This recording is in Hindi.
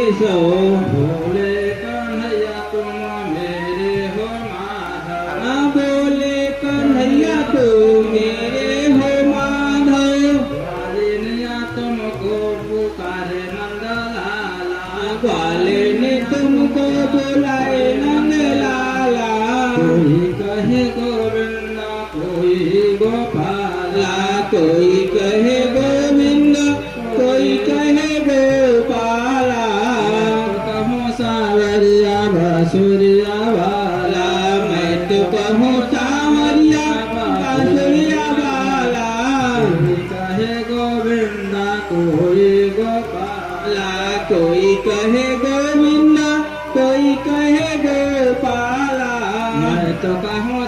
सो बोले कन्हैया तुम मेरे हो माधव बोले कन्हैया तुम मेरे हो माधव ग्वालिनिया तुमको पुकारे नंदलाला ग्वालिनी तुमको बुलाए नंदलाला कोई कहे गोविंद कोई गोपाला कोई कहे गोविंद कोई कहे गोपाला कहूँ सावरिया बांसुरिया वाला मैं तो कहूँ सावरिया बांसुरिया वाला कोई कहे गोविंद कोई गोपाला कोई कहे गोविंद कोई कहे गोपाला मैं तो कहूँ